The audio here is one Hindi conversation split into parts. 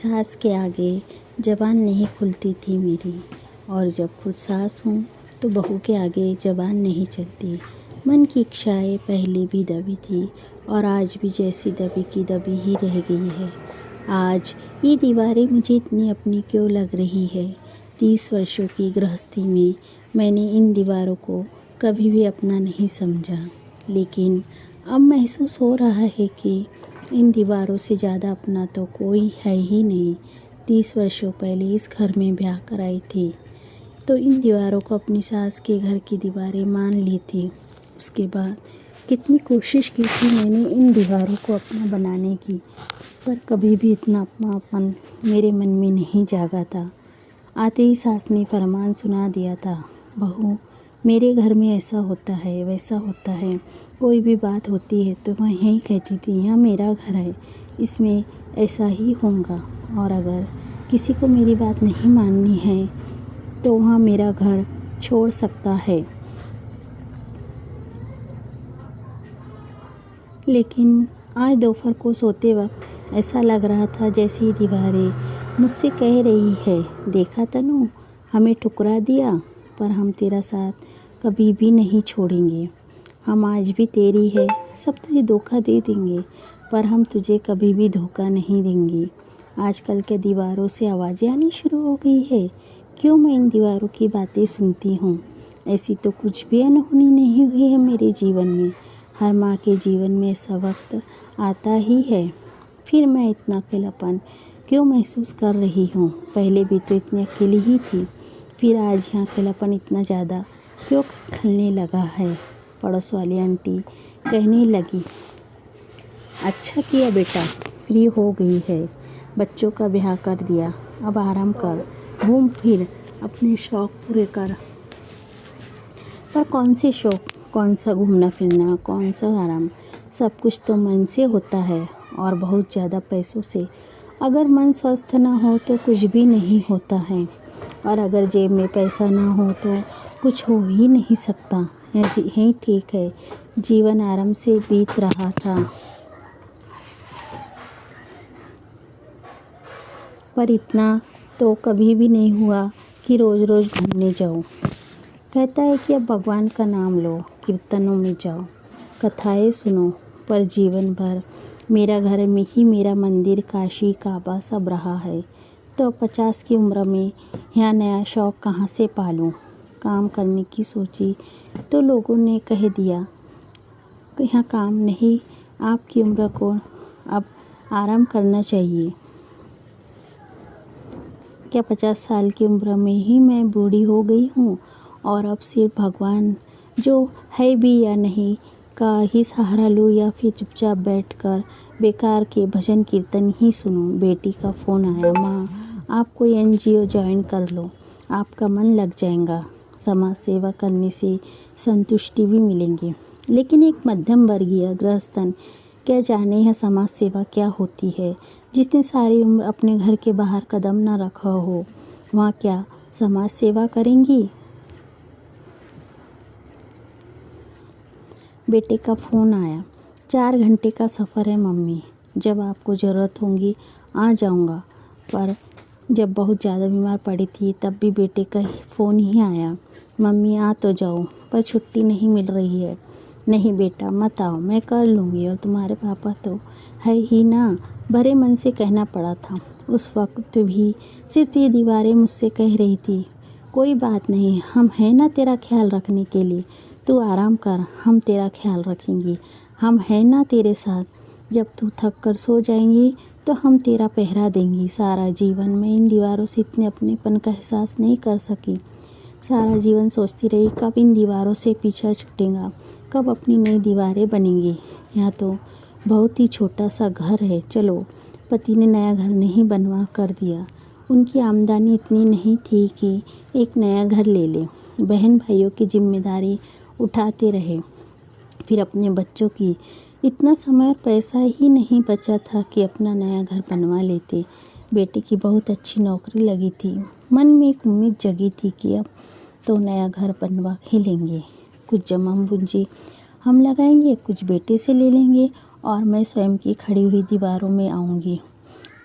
सास के आगे ज़बान नहीं खुलती थी मेरी, और जब खुद सास हूँ तो बहू के आगे ज़बान नहीं चलती। मन की इच्छाएं पहले भी दबी थी और आज भी जैसी दबी की दबी ही रह गई है। आज ये दीवारें मुझे इतनी अपनी क्यों लग रही है। 30 वर्षों की गृहस्थी में मैंने इन दीवारों को कभी भी अपना नहीं समझा, लेकिन अब महसूस हो रहा है कि इन दीवारों से ज़्यादा अपना तो कोई है ही नहीं। 30 वर्षों पहले इस घर में ब्याह कराई थी तो इन दीवारों को अपनी सास के घर की दीवारें मान ली थी। उसके बाद कितनी कोशिश की थी मैंने इन दीवारों को अपना बनाने की, पर कभी भी इतना अपनापन मेरे मन में नहीं जागा था। आते ही सास ने फरमान सुना दिया था, बहू मेरे घर में ऐसा होता है वैसा होता है, कोई भी बात होती है तो मैं यही कहती थी यह मेरा घर है, इसमें ऐसा ही होगा, और अगर किसी को मेरी बात नहीं माननी है तो वहाँ मेरा घर छोड़ सकता है। लेकिन आज दोपहर को सोते वक्त ऐसा लग रहा था जैसे ही दीवारें मुझसे कह रही है, देखा तनु, हमें ठुकरा दिया पर हम तेरा साथ कभी भी नहीं छोड़ेंगे। हम आज भी तेरी है, सब तुझे धोखा दे देंगे पर हम तुझे कभी भी धोखा नहीं देंगे। आजकल के दीवारों से आवाज़ें आनी शुरू हो गई है। क्यों मैं इन दीवारों की बातें सुनती हूँ? ऐसी तो कुछ भी अनहोनी नहीं हुई है मेरे जीवन में। हर माँ के जीवन में ऐसा वक्त आता ही है। फिर मैं इतना अकेलापन क्यों महसूस कर रही हूँ? पहले भी तो इतनी अकेली ही थी, फिर आज यहाँ अकेलापन इतना ज़्यादा क्यों खलने लगा है? पड़ोस वाली आंटी कहने लगी, अच्छा किया बेटा, फ्री हो गई है, बच्चों का ब्याह कर दिया, अब आराम कर, घूम फिर, अपने शौक़ पूरे कर। पर कौन से शौक़, कौन सा घूमना फिरना, कौन सा आराम? सब कुछ तो मन से होता है और बहुत ज़्यादा पैसों से। अगर मन स्वस्थ ना हो तो कुछ भी नहीं होता है, और अगर जेब में पैसा ना हो तो कुछ हो ही नहीं सकता। यही ठीक है, जीवन आराम से बीत रहा था, पर इतना तो कभी भी नहीं हुआ कि रोज़ रोज़ घूमने जाऊँ। कहता है कि अब भगवान का नाम लो, कीर्तनों में जाओ, कथाएं सुनो, पर जीवन भर मेरा घर में ही मेरा मंदिर, काशी, काबा सब रहा है। तो 50 की उम्र में यहाँ नया शौक़ कहाँ से पालूँ? काम करने की सोची तो लोगों ने कह दिया कि यहाँ काम नहीं, आपकी उम्र को अब आराम करना चाहिए। क्या 50 साल की उम्र में ही मैं बूढ़ी हो गई हूँ और अब सिर्फ भगवान जो है भी या नहीं का ही सहारा लूँ, या फिर चुपचाप बैठकर बेकार के भजन कीर्तन ही सुनूँ? बेटी का फ़ोन आया, माँ आप कोई NGO ज्वाइन कर लो, आपका मन लग जाएगा, समाज सेवा करने से संतुष्टि भी मिलेंगी। लेकिन एक मध्यम वर्गीय गृहस्थन क्या जाने है समाज सेवा क्या होती है? जिसने सारी उम्र अपने घर के बाहर कदम न रखा हो, वहाँ क्या समाज सेवा करेंगी? बेटे का फ़ोन आया, 4 घंटे का सफ़र है मम्मी, जब आपको ज़रूरत होगी आ जाऊँगा। पर जब बहुत ज़्यादा बीमार पड़ी थी तब भी बेटे का फ़ोन ही आया, मम्मी आ तो जाओ पर छुट्टी नहीं मिल रही है। नहीं बेटा मत आओ, मैं कर लूँगी, और तुम्हारे पापा तो है ही ना। भरे मन से कहना पड़ा था। उस वक्त भी सिर्फ ये दीवारें मुझसे कह रही थी, कोई बात नहीं, हम हैं ना तेरा ख्याल रखने के लिए, तू आराम कर, हम तेरा ख्याल रखेंगे, हम हैं ना तेरे साथ, जब तू थक कर सो जाएंगी तो हम तेरा पहरा देंगी। सारा जीवन मैं इन दीवारों से इतने अपनेपन का एहसास नहीं कर सकी। सारा जीवन सोचती रही कब इन दीवारों से पीछा छूटेगा, कब अपनी नई दीवारें बनेंगी। यहाँ तो बहुत ही छोटा सा घर है, चलो पति ने नया घर नहीं बनवा कर दिया, उनकी आमदनी इतनी नहीं थी कि एक नया घर ले ले। बहन भाइयों की जिम्मेदारी उठाते रहे, फिर अपने बच्चों की। इतना समय और पैसा ही नहीं बचा था कि अपना नया घर बनवा लेते। बेटे की बहुत अच्छी नौकरी लगी थी, मन में एक उम्मीद जगी थी कि अब तो नया घर बनवा ही लेंगे। कुछ जमा पूंजी हम लगाएंगे, कुछ बेटे से ले लेंगे और मैं स्वयं की खड़ी हुई दीवारों में आऊँगी।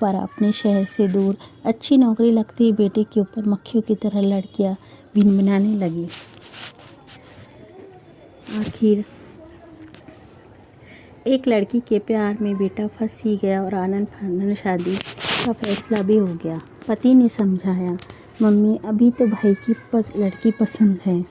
पर अपने शहर से दूर अच्छी नौकरी लगते ही बेटे के ऊपर मक्खियों की तरह लड़कियां भिनभिनाने लगी। आखिर एक लड़की के प्यार में बेटा फंस ही गया और आनंद फानंद शादी का फैसला भी हो गया। पति ने समझाया, मम्मी अभी तो भाई की लड़की पसंद है,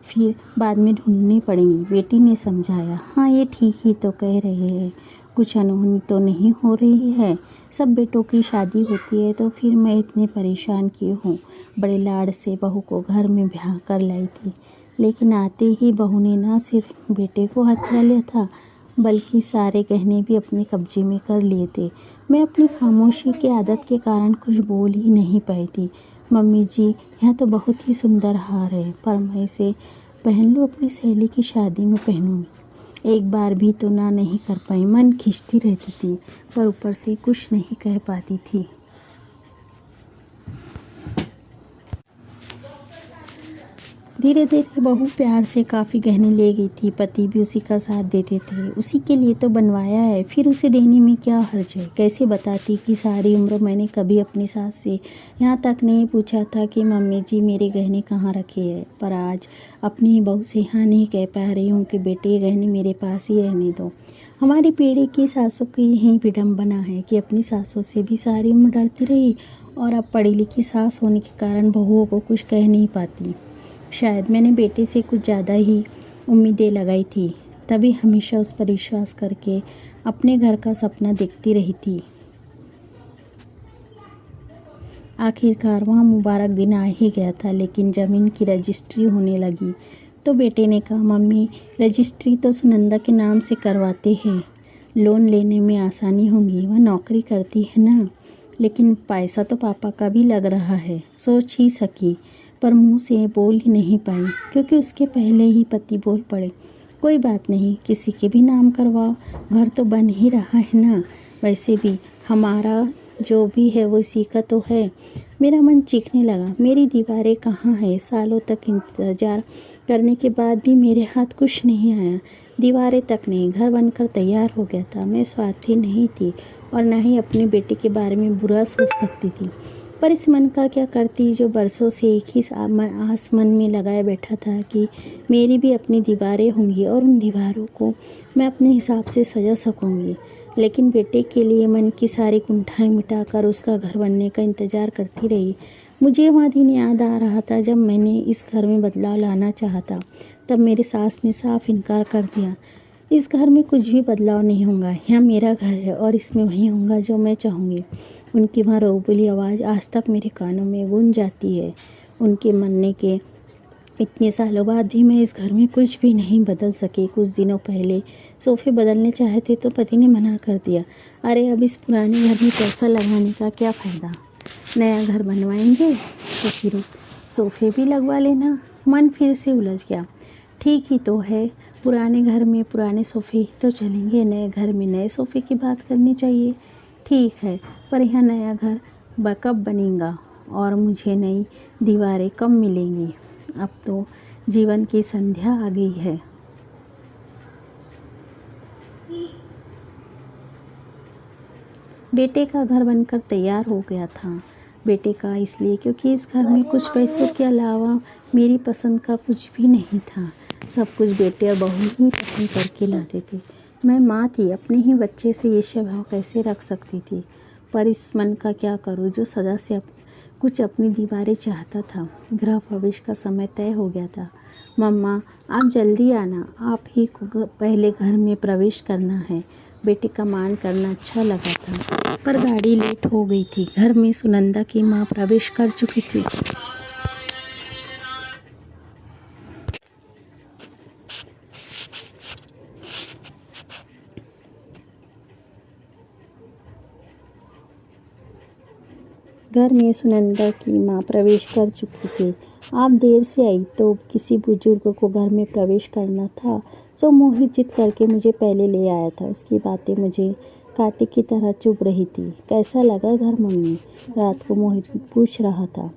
फिर बाद में ढूंढनी पड़ेगी। बेटी ने समझाया, हाँ ये ठीक ही तो कह रहे हैं, कुछ अनहोनी तो नहीं हो रही है। सब बेटों की शादी होती है तो फिर मैं इतने परेशान क्यों हूँ। बड़े लाड़ से बहू को घर में ब्याह कर लाई थी, लेकिन आते ही बहू ने न सिर्फ बेटे को हथिया लिया था बल्कि सारे गहने भी अपने कब्जे में कर लिए थे। मैं अपनी खामोशी की आदत के कारण कुछ बोल ही नहीं पाई थी। मम्मी जी, यह तो बहुत ही सुंदर हार है, पर मैं इसे पहन लूँ, अपनी सहेली की शादी में पहनूँगी। एक बार भी तो ना नहीं कर पाई। मन खींचती रहती थी पर ऊपर से कुछ नहीं कह पाती थी। धीरे धीरे बहू प्यार से काफ़ी गहने ले गई थी। पति भी उसी का साथ देते थे। उसी के लिए तो बनवाया है, फिर उसे देने में क्या हर्ज है। कैसे बताती कि सारी उम्र मैंने कभी अपनी सास से यहाँ तक नहीं पूछा था कि मम्मी जी मेरे गहने कहाँ रखे हैं, पर आज अपनी बहू से हाँ नहीं कह पा रही हूँ कि बेटे गहने मेरे पास ही रहने दो। हमारी पीढ़ी की सासों की यही विडम्बना है कि अपनी सासों से भी सारी उम्र डरती रही और अब पढ़ी लिखी सास होने के कारण बहुओं को कुछ कह नहीं पाती। शायद मैंने बेटे से कुछ ज़्यादा ही उम्मीदें लगाई थी, तभी हमेशा उस पर विश्वास करके अपने घर का सपना देखती रही थी। आखिरकार वहाँ मुबारक दिन आ ही गया था, लेकिन ज़मीन की रजिस्ट्री होने लगी तो बेटे ने कहा, मम्मी रजिस्ट्री तो सुनंदा के नाम से करवाते हैं, लोन लेने में आसानी होगी, वह नौकरी करती है ना। लेकिन पैसा तो पापा का भी लग रहा है। सोच ही सकी पर मुंह से बोल ही नहीं पाई, क्योंकि उसके पहले ही पति बोल पड़े, कोई बात नहीं, किसी के भी नाम करवाओ, घर तो बन ही रहा है ना। वैसे भी हमारा जो भी है वो इसी का तो है। मेरा मन चीखने लगा, मेरी दीवारें कहाँ है। सालों तक इंतज़ार करने के बाद भी मेरे हाथ कुछ नहीं आया। दीवारें तक नहीं, घर बनकर तैयार हो गया था। मैं स्वार्थी नहीं थी और ना ही अपने बेटे के बारे में बुरा सोच सकती थी, पर इस मन का क्या करती जो बरसों से एक ही आस मन में लगाए बैठा था कि मेरी भी अपनी दीवारें होंगी और उन दीवारों को मैं अपने हिसाब से सजा सकूंगी। लेकिन बेटे के लिए मन की सारी कुंठाएं मिटाकर उसका घर बनने का इंतज़ार करती रही। मुझे वह दिन याद आ रहा था जब मैंने इस घर में बदलाव लाना चाहा था। तब मेरी सास ने साफ इनकार कर दिया, इस घर में कुछ भी बदलाव नहीं होगा, यह मेरा घर है और इसमें वही होगा जो मैं चाहूँगी। उनकी वह रोबुली आवाज़ आज तक मेरे कानों में गूंज जाती है। उनके मरने के इतने सालों बाद भी मैं इस घर में कुछ भी नहीं बदल सकी। कुछ दिनों पहले सोफ़े बदलने चाहे थे तो पति ने मना कर दिया। अरे अब इस पुराने घर में पैसा लगाने का क्या फ़ायदा, नया घर बनवाएंगे तो फिर उस सोफ़े भी लगवा लेना। मन फिर से उलझ गया। ठीक ही तो है, पुराने घर में पुराने सोफ़े ही तो चलेंगे, नए घर में नए सोफ़े की बात करनी चाहिए। ठीक है, पर यह नया घर कब बनेगा और मुझे नई दीवारें कब मिलेंगी। अब तो जीवन की संध्या आ गई है। बेटे का घर बनकर तैयार हो गया था। बेटे का इसलिए क्योंकि इस घर में कुछ पैसों के अलावा मेरी पसंद का कुछ भी नहीं था। सब कुछ बेटे और बहू ही पसंद करके लाते थे। मैं माँ थी, अपने ही बच्चे से ये स्वभाव कैसे रख सकती थी। पर इस मन का क्या करूँ जो सदा से कुछ अपनी दीवारें चाहता था। गृह प्रवेश का समय तय हो गया था। मम्मा आप जल्दी आना, आप ही को पहले घर में प्रवेश करना है। बेटे का मान करना अच्छा लगा था, पर गाड़ी लेट हो गई थी। घर में सुनंदा की माँ प्रवेश कर चुकी थी। घर में सुनंदा की माँ प्रवेश कर चुकी थी। आप देर से आई तो किसी बुजुर्ग को घर में प्रवेश करना था, सो मोहित जिद करके मुझे पहले ले आया था। उसकी बातें मुझे कांटे की तरह चुभ रही थी। कैसा लगा घर मम्मी, रात को मोहित पूछ रहा था।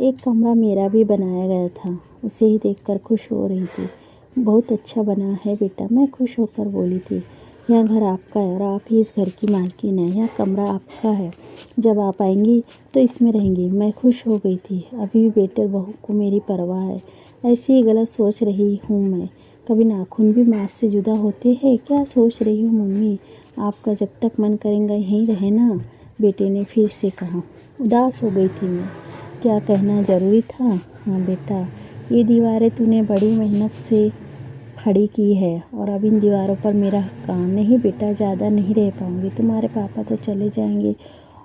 एक कमरा मेरा भी बनाया गया था, उसे ही देखकर खुश हो रही थी। बहुत अच्छा बना है बेटा, मैं खुश होकर बोली थी। यह घर आपका है और आप ही इस घर की मालकिन हैं। यह कमरा आपका है। जब आप आएंगी तो इसमें रहेंगी। मैं खुश हो गई थी। अभी भी बेटे बहू को मेरी परवाह है। ऐसी ही गलत सोच रही हूँ मैं। कभी नाखून भी मांस से जुदा होते हैं। क्या सोच रही हूँ मम्मी? आपका जब तक मन करेगा यहीं रहे ना, बेटे ने फिर से कहा। उदास हो गई थी मैं। क्या कहना ज़रूरी था? हाँ बेटा, ये दीवारें तूने बड़ी मेहनत से खड़ी की है और अब इन दीवारों पर मेरा काम नहीं बेटा, ज़्यादा नहीं रह पाऊंगी। तुम्हारे पापा तो चले जाएंगे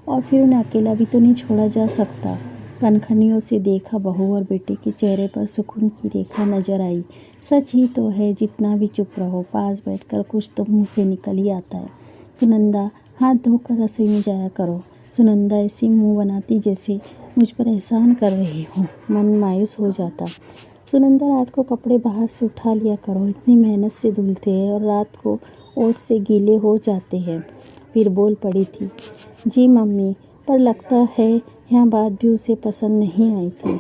और फिर उन्हें अकेला भी तो नहीं छोड़ा जा सकता। कनखनियों से देखा बहू और बेटे के चेहरे पर सुकून की रेखा नजर आई। सच ही तो है, जितना भी चुप रहो पास बैठकर कुछ तो मुंह से निकल ही आता है। सुनंदा, हाथ धोकर रसोई में जाया करो। सुनंदा ऐसी मुंह बनाती जैसे मुझ पर एहसान कर रही हो। मन मायूस हो जाता। सुनंदा, रात को कपड़े बाहर से उठा लिया करो। इतनी मेहनत से धुलते हैं और रात को ओस से गीले हो जाते हैं। फिर बोल पड़ी थी। जी मम्मी, पर लगता है यह बात भी उसे पसंद नहीं आई थी।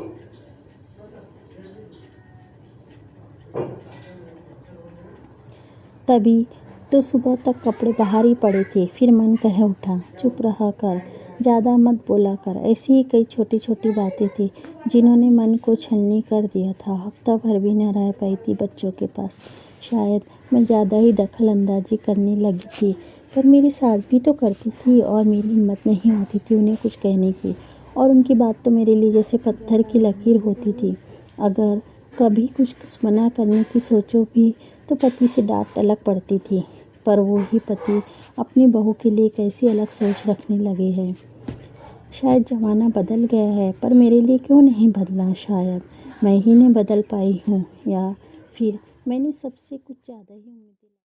तभी तो सुबह तक कपड़े बाहर ही पड़े थे। फिर मन कह उठा, चुप रहा कर, ज़्यादा मत बोला कर। ऐसी ही कई छोटी छोटी बातें थी जिन्होंने मन को छलनी कर दिया था। हफ्ता भर भी न रह पाई थी बच्चों के पास। शायद मैं ज़्यादा ही दखल अंदाजी करने लगी थी, पर मेरी सास भी तो करती थी और मेरी हिम्मत नहीं होती थी उन्हें कुछ कहने की। और उनकी बात तो मेरे लिए जैसे पत्थर की लकीर होती थी। अगर कभी कुछ मना करने की सोचो भी तो पति से डांट अलग पड़ती थी। पर वो ही पति अपनी बहू के लिए कैसी अलग सोच रखने लगे हैं। शायद ज़माना बदल गया है, पर मेरे लिए क्यों नहीं बदला? शायद मैं ही नहीं बदल पाई हूँ, या फिर मैंने सबसे कुछ ज़्यादा ही उम्मीदें